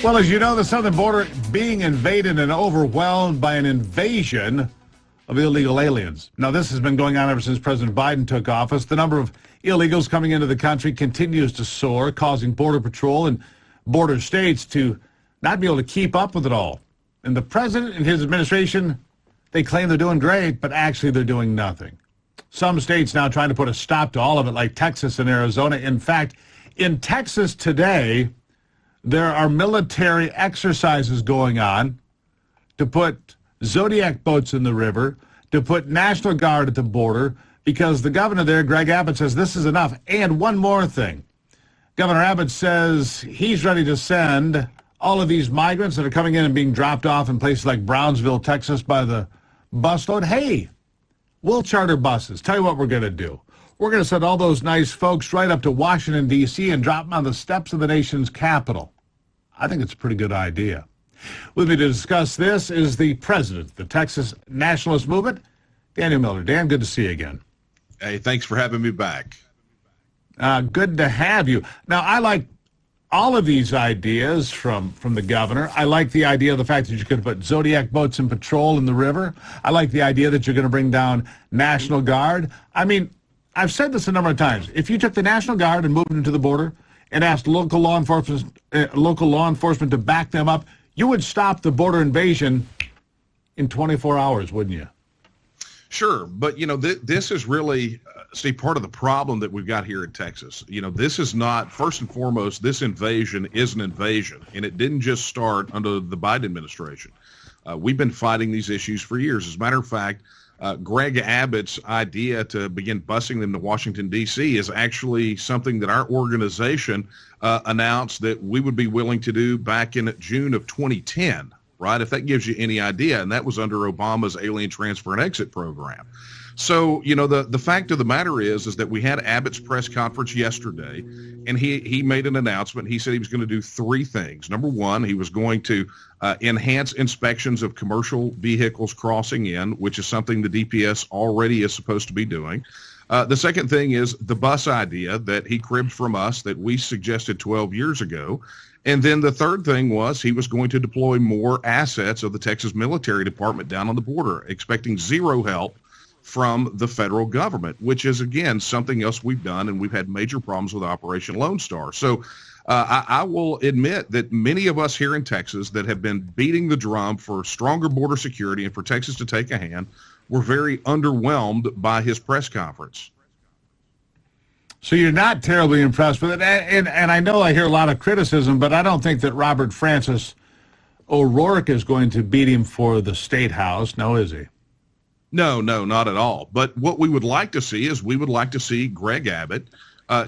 Well, as you know, the southern border being invaded and overwhelmed by an invasion of illegal aliens. Now, this has been going on ever since President Biden took office. The number of illegals coming into the country continues to soar, causing Border Patrol and border states to not be able to keep up with it all. And the president and his administration, they claim they're doing great, but actually they're doing nothing. Some states now trying to put a stop to all of it, like Texas and Arizona. In fact, in Texas today, there are military exercises going on to put Zodiac boats in the river, to put National Guard at the border, because the governor there, Greg Abbott, says this is enough. And one more thing. Governor Abbott says he's ready to send all of these migrants that are coming in and being dropped off in places like Brownsville, Texas by the busload. Hey, we'll charter buses. Tell you what we're going to do. We're going to send all those nice folks right up to Washington, D.C. and drop them on the steps of the nation's capital. I think it's a pretty good idea. With me to discuss this is the president of the Texas Nationalist Movement, Daniel Miller. Dan, good to see you again. Hey, thanks for having me back. Good to have you. Now, I like all of these ideas from the governor. I like the idea of the fact that you're going to put Zodiac boats in patrol in the river. I like the idea that you're going to bring down National Guard. I mean, I've said this a number of times. If you took the National Guard and moved them to the border and asked local law enforcement to back them up, you would stop the border invasion in 24 hours, wouldn't you? Sure, but this is really, Steve, part of the problem that we've got here in Texas. This is not, first and foremost, this invasion is an invasion, and it didn't just start under the Biden administration. We've been fighting these issues for years. As a matter of fact, Greg Abbott's idea to begin busing them to Washington, D.C. is actually something that our organization announced that we would be willing to do back in June of 2010, right? If that gives you any idea. And that was under Obama's Alien Transfer and Exit program. So, the fact of the matter is that we had Abbott's press conference yesterday, and he made an announcement. He said he was going to do three things. Number one, he was going to enhance inspections of commercial vehicles crossing in, which is something the DPS already is supposed to be doing. The second thing is the bus idea that he cribbed from us that we suggested 12 years ago. And then the third thing was he was going to deploy more assets of the Texas Military Department down on the border, expecting zero help from the federal government, which is, again, something else we've done, and we've had major problems with Operation Lone Star. So I will admit that many of us here in Texas that have been beating the drum for stronger border security and for Texas to take a hand were very underwhelmed by his press conference. So you're not terribly impressed with it. And I know I hear a lot of criticism, but I don't think that Robert Francis O'Rourke is going to beat him for the State House. No, is he? No, not at all. But what we would like to see is we would like to see Greg Abbott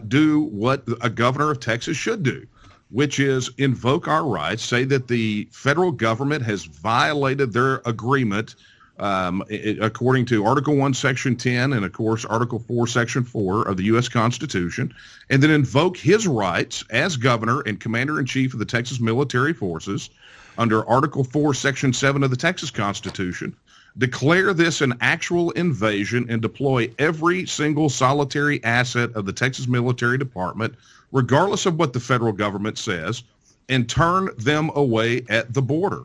do what a governor of Texas should do, which is invoke our rights, say that the federal government has violated their agreement according to Article 1, Section 10, and, of course, Article 4, Section 4 of the U.S. Constitution, and then invoke his rights as governor and commander-in-chief of the Texas Military Forces under Article 4, Section 7 of the Texas Constitution, declare this an actual invasion and deploy every single solitary asset of the Texas Military Department, regardless of what the federal government says, and turn them away at the border.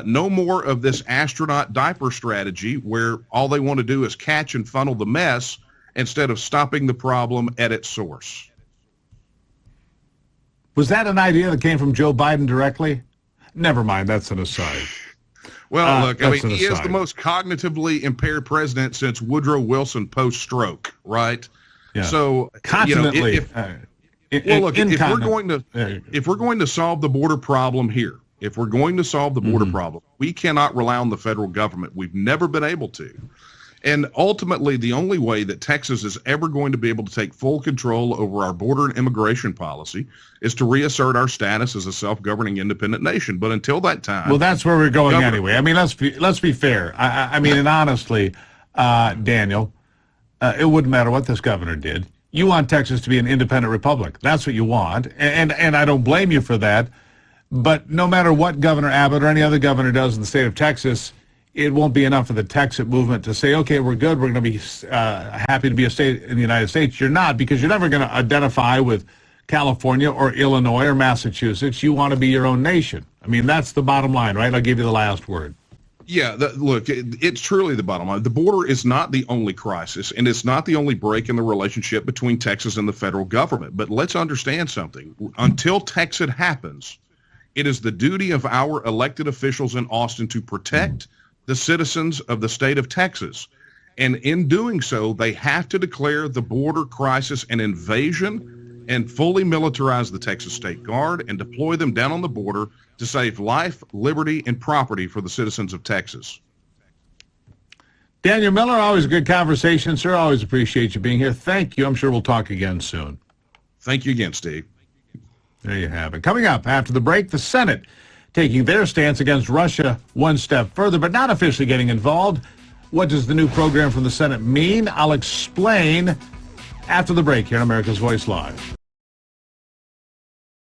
No more of this astronaut diaper strategy where all they want to do is catch and funnel the mess instead of stopping the problem at its source. Was that an idea that came from Joe Biden directly? Never mind, that's an aside. Well, look, I mean, he is the most cognitively impaired president since Woodrow Wilson post-stroke, right? Yeah. So, confidently. If we're going to solve the border problem here, we cannot rely on the federal government. We've never been able to. And ultimately, the only way that Texas is ever going to be able to take full control over our border and immigration policy is to reassert our status as a self-governing independent nation. But until that time... Well, that's where we're going anyway. I mean, let's be fair. I mean, and honestly, Daniel, it wouldn't matter what this governor did. You want Texas to be an independent republic. That's what you want. And I don't blame you for that. But no matter what Governor Abbott or any other governor does in the state of Texas, it won't be enough for the TEXIT movement to say, okay, we're good, we're going to be happy to be a state in the United States. You're not, because you're never going to identify with California or Illinois or Massachusetts. You want to be your own nation. I mean, that's the bottom line, right? I'll give you the last word. Yeah, look, it's truly the bottom line. The border is not the only crisis, and it's not the only break in the relationship between Texas and the federal government. But let's understand something. Until TEXIT happens, it is the duty of our elected officials in Austin to protect the citizens of the state of Texas. And in doing so, they have to declare the border crisis an invasion and fully militarize the Texas State Guard and deploy them down on the border to save life, liberty, and property for the citizens of Texas. Daniel Miller, always a good conversation, sir. Always appreciate you being here. Thank you. I'm sure we'll talk again soon. Thank you again, Steve. There you have it. Coming up after the break, the Senate taking their stance against Russia one step further, but not officially getting involved. What does the new program from the Senate mean? I'll explain after the break here on America's Voice Live.